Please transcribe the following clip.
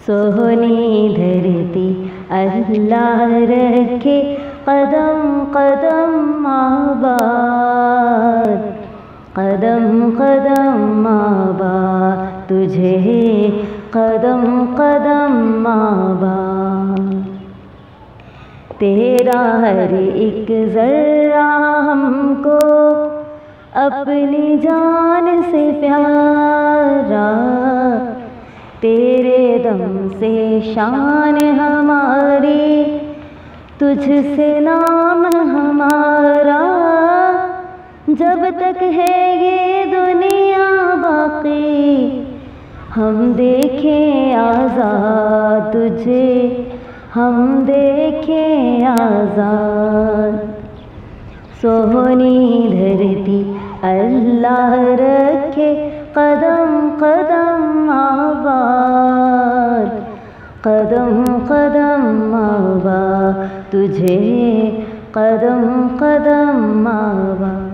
सोहनी धरती अल्लाह रखे कदम कदम आबाद, कदम कदम आबाद तुझे कदम कदम आबाद। तेरा हर एक ज़र्रा हमको अपनी जान से प्यारा, तेरे दम से शान हमारी, तुझसे नाम हमारा। जब तक है ये दुनिया बाकी हम देखें आज़ाद तुझे, हम देखें आज़ाद। सोहनी धरती अल्लाह रखे कदम कदम आबाद, कदम कदम आबाद तुझे कदम कदम आबाद।